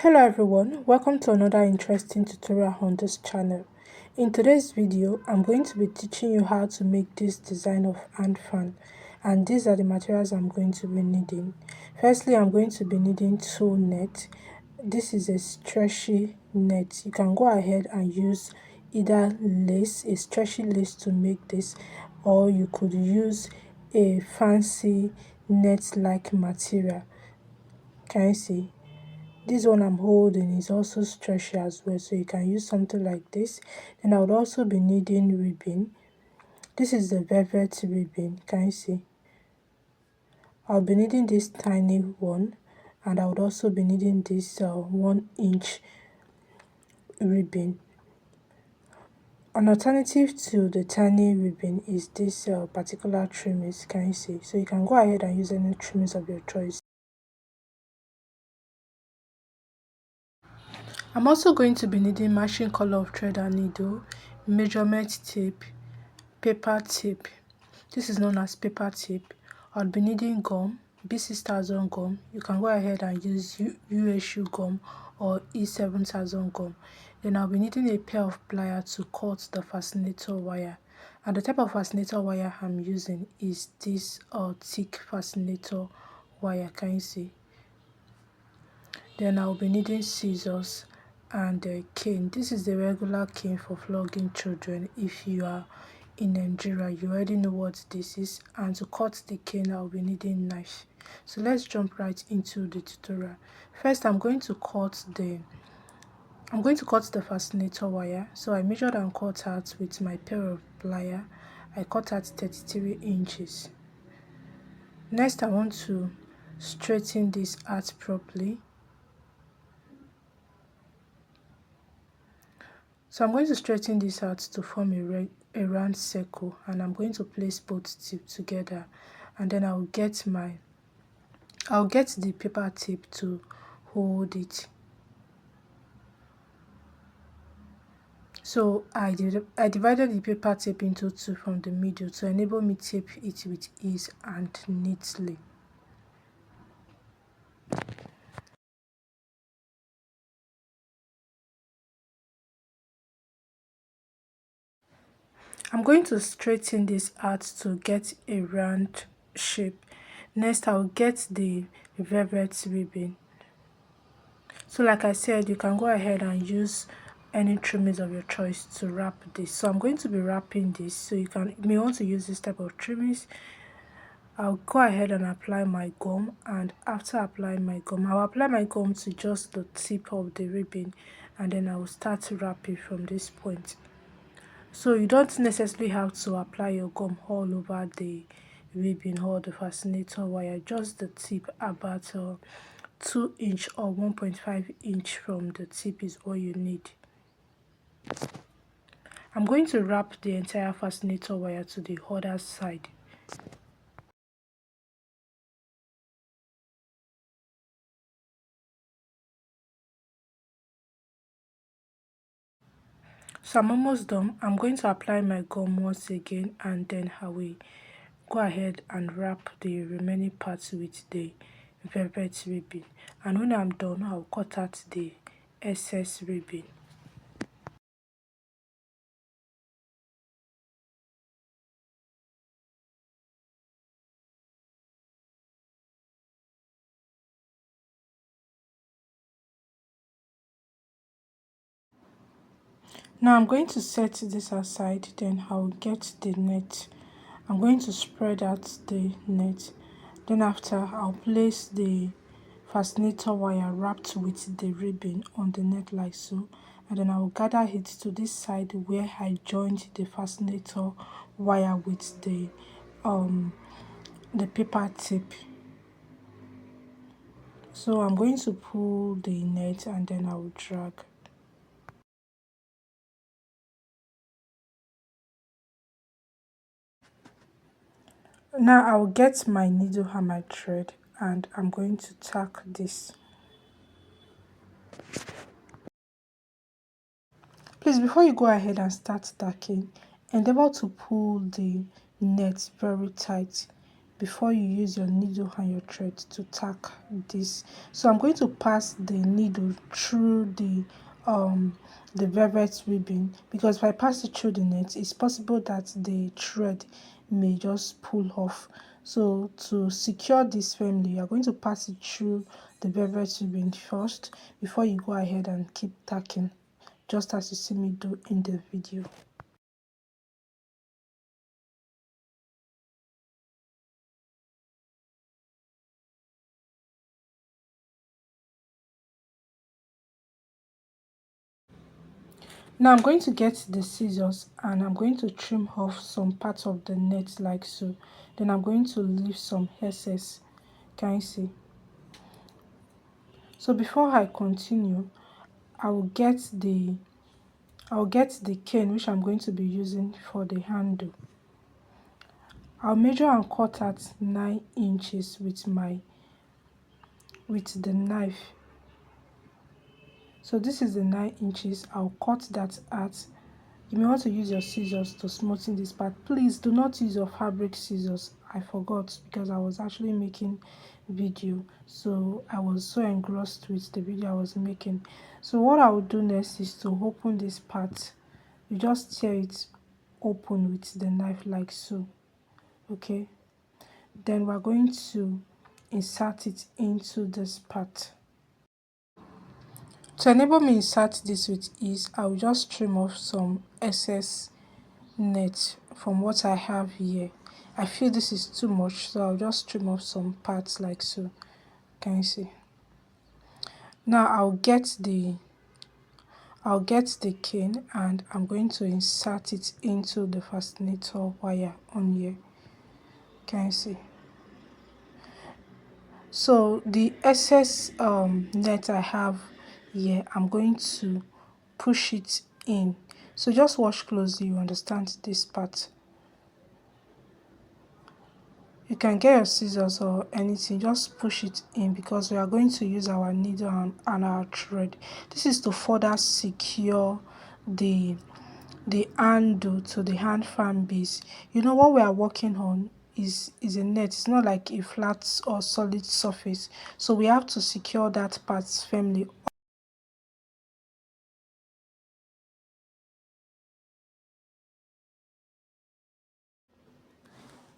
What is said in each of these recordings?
Hello everyone, welcome to another interesting tutorial on this channel. In today's video, I'm going to be teaching you how to make this design of hand fan, and these are the materials I'm going to be needing. Firstly, I'm going to be needing two net. This is a stretchy net. You can go ahead and use either lace, a stretchy lace to make this, or you could use a fancy net like material. Can you see? This one I'm holding is also stretchy as well, so you can use something like this. Then I would also be needing ribbon. This is the velvet ribbon. Can you see? I'll be needing this tiny one, and I would also be needing this 1 inch ribbon. An alternative to the tiny ribbon is this particular trimmings. Can you see? So you can go ahead and use any trimmings of your choice. I'm also going to be needing matching color of thread and needle, measurement tape, paper tape. This is known as paper tape. I'll be needing gum, B6000 gum. You can go ahead and use USU gum or E7000 gum. Then I'll be needing a pair of pliers to cut the fascinator wire. And the type of fascinator wire I'm using is this thick fascinator wire. Can you see? Then I'll be needing scissors and a cane. This is the regular cane for flogging children. If you are in Nigeria, you already know what this is. And to cut the cane, I'll be needing knife. So let's jump right into the tutorial. First, I'm going to cut the fascinator wire. So I measured and cut out with my pair of pliers. I cut out 33 inches. Next, I want to straighten this out properly. So I'm going to straighten this out to form a round circle, and I'm going to place both tips together, and then I'll get the paper tip to hold it. So I divided the paper tape into two from the middle to enable me tape it with ease and neatly. I'm going to straighten this out to get a round shape. Next, I'll get the velvet ribbon. So like I said, you can go ahead and use any trimmings of your choice to wrap this. So I'm going to be wrapping this, so you may want to use this type of trimmings. I'll go ahead and apply my gum, and after applying my gum, I'll apply my gum to just the tip of the ribbon, and then I will start wrapping from this point. So you don't necessarily have to apply your gum all over the ribbon or the fascinator wire, just the tip, about 2 inch or 1.5 inch from the tip is all you need. I'm going to wrap the entire fascinator wire to the other side. So I'm almost done. I'm going to apply my gum once again, and then I will go ahead and wrap the remaining parts with the velvet ribbon. And when I'm done, I'll cut out the excess ribbon. Now I'm going to set this aside, then I'll get the net. I'm going to spread out the net. Then after, I'll place the fascinator wire wrapped with the ribbon on the net like so. And then I'll gather it to this side where I joined the fascinator wire with the paper tip. So I'm going to pull the net, and then I will drag. Now I'll get my needle and my thread, and I'm going to tack this. Please, before you go ahead and start tacking, endeavor to pull the net very tight. before you use your needle and your thread to tack this. So I'm going to pass the needle through the velvet ribbon, because if I pass it through the net, it's possible that the thread may just pull off. So to secure this firmly, you're going to pass it through the velvet ribbon first before you go ahead and keep tacking, just as you see me do in the video. Now I'm going to get the scissors and I'm going to trim off some parts of the net like so. Then I'm going to leave some excess. Can you see? So before I continue, I will get the cane which I'm going to be using for the handle. I'll measure and cut at 9 inches with the knife. So this is the 9 inches. I'll cut that at. You may want to use your scissors to smoothen this part. Please do not use your fabric scissors. I forgot because I was actually making video, so I was so engrossed with the video I was making. So what I will do next is to open this part. You just tear it open with the knife like so. Okay, then we're going to insert it into this part. To enable me insert this with ease, I will just trim off some excess net from what I have here. I feel this is too much, so I'll just trim off some parts like so. Can you see? Now I'll get the cane and I'm going to insert it into the fascinator wire on here. Can you see? So the excess net I have here, I'm going to push it in. So just watch closely, you understand this part. You can get your scissors or anything, just push it in because we are going to use our needle and our thread. This is to further secure the handle to the hand fan base. You know what we are working on is a net. It's not like a flat or solid surface, so we have to secure that part firmly.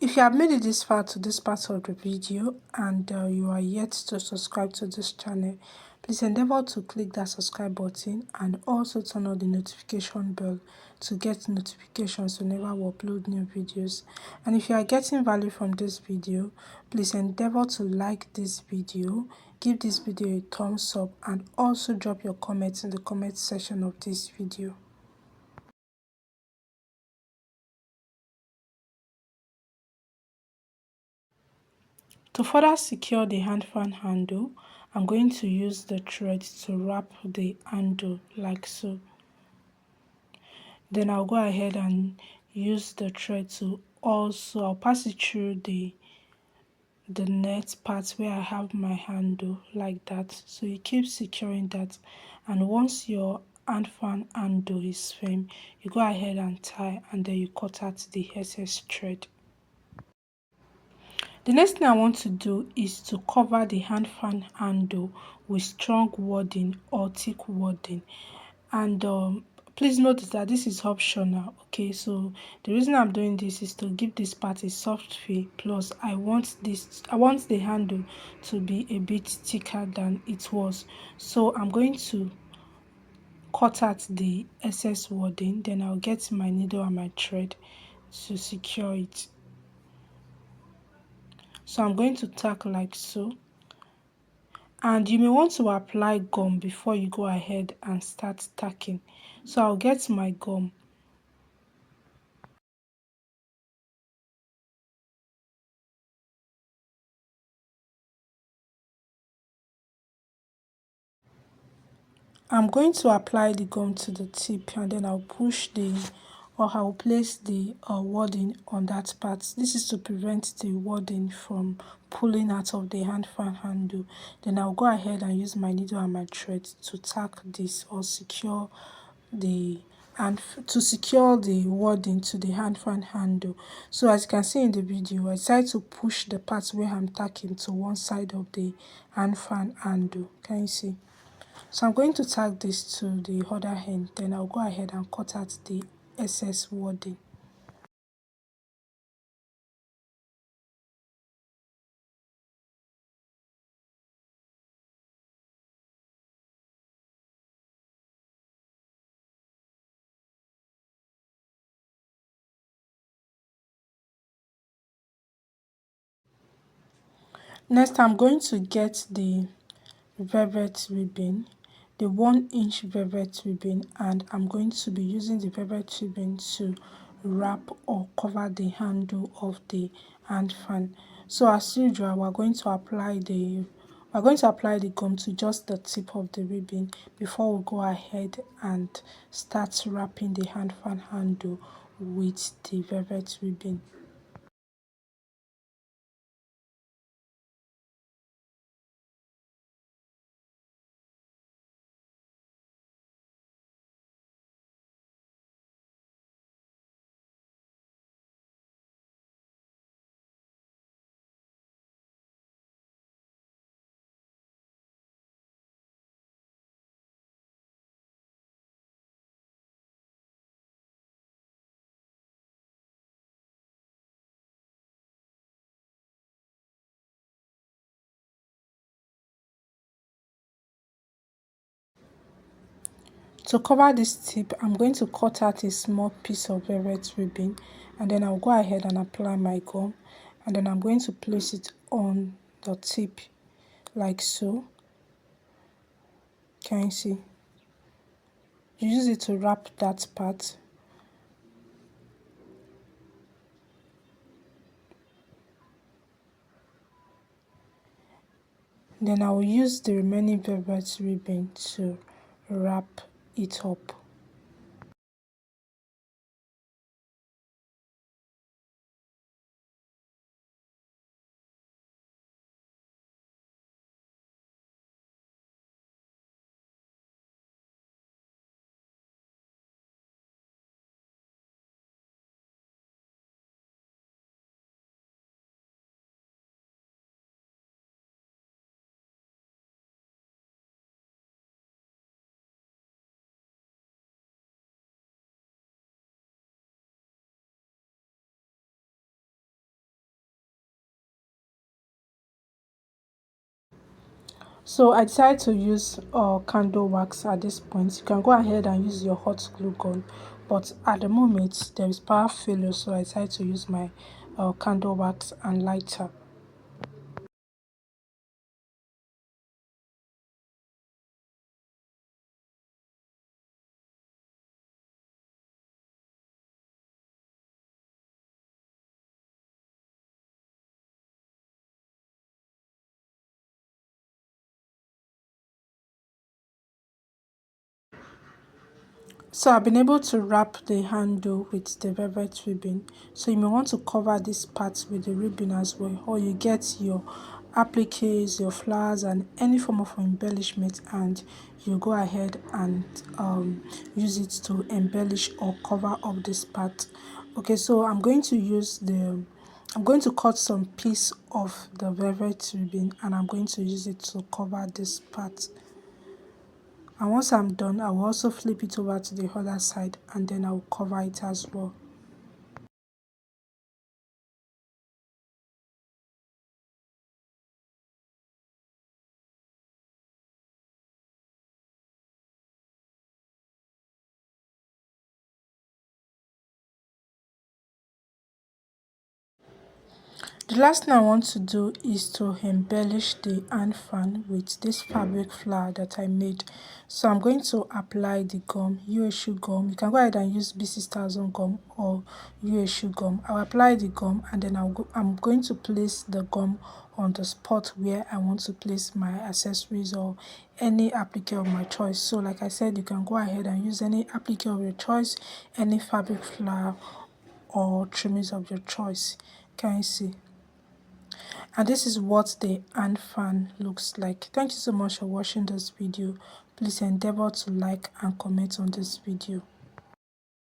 If you have made it this far to this part of the video and you are yet to subscribe to this channel, please endeavor to click that subscribe button and also turn on the notification bell to get notifications whenever we upload new videos. And if you are getting value from this video, please endeavor to like this video, give this video a thumbs up, and also drop your comments in the comment section of this video. To further secure the hand fan handle, I'm going to use the thread to wrap the handle like so. Then I'll go ahead and use the thread to also, I'll pass it through the net part where I have my handle like that. So you keep securing that, and once your hand fan handle is firm, you go ahead and tie, and then you cut out the excess thread. The next thing I want to do is to cover the hand fan handle with strong wadding or thick wadding, and please notice that this is optional. Okay, so the reason I'm doing this is to give this part a soft feel, plus I want the handle to be a bit thicker than it was, so I'm going to cut out the excess wadding. Then I'll get my needle and my thread to secure it. So I'm going to tack like so, and you may want to apply gum before you go ahead and start tacking. So I'll get my gum. I'm going to apply the gum to the tip, and then I'll I'll place the wadding on that part. This is to prevent the wadding from pulling out of the hand fan handle. Then I'll go ahead and use my needle and my thread to tack this or secure the and to secure the wording to the hand fan handle. So as you can see in the video, I decided to push the part where I'm tacking to one side of the hand fan handle. Can you see? So I'm going to tack this to the other end, then I'll go ahead and cut out the excess wording. Next, I'm going to get the velvet ribbon, the 1-inch velvet ribbon, and I'm going to be using the velvet ribbon to wrap or cover the handle of the hand fan. So as usual, we're going to apply the gum to just the tip of the ribbon before we go ahead and start wrapping the hand fan handle with the velvet ribbon. To cover this tip, I'm going to cut out a small piece of velvet ribbon, and then I'll go ahead and apply my gum, and then I'm going to place it on the tip like so. Can you see? You use it to wrap that part. Then I will use the remaining velvet ribbon to wrap it up. So I decided to use candle wax at this point. You can go ahead and use your hot glue gun, but at the moment there is power failure, so I decided to use my candle wax and lighter. So I've been able to wrap the handle with the velvet ribbon. So you may want to cover this part with the ribbon as well, or you get your appliques, your flowers, and any form of embellishment, and you go ahead and use it to embellish or cover up this part. Okay, so I'm going to cut some piece of the velvet ribbon, and I'm going to use it to cover this part. And once I'm done, I will also flip it over to the other side, and then I will cover it as well. The last thing I want to do is to embellish the hand fan with this fabric flower that I made. So I'm going to apply the gum, USU gum. You can go ahead and use BC Stars on gum or USU gum. I'll apply the gum, and then I'm going to place the gum on the spot where I want to place my accessories or any applique of my choice. So like I said, you can go ahead and use any applique of your choice, any fabric flower or trimmings of your choice. Can you see? And this is what the hand fan looks like. Thank you so much for watching this video. Please endeavor to like and comment on this video.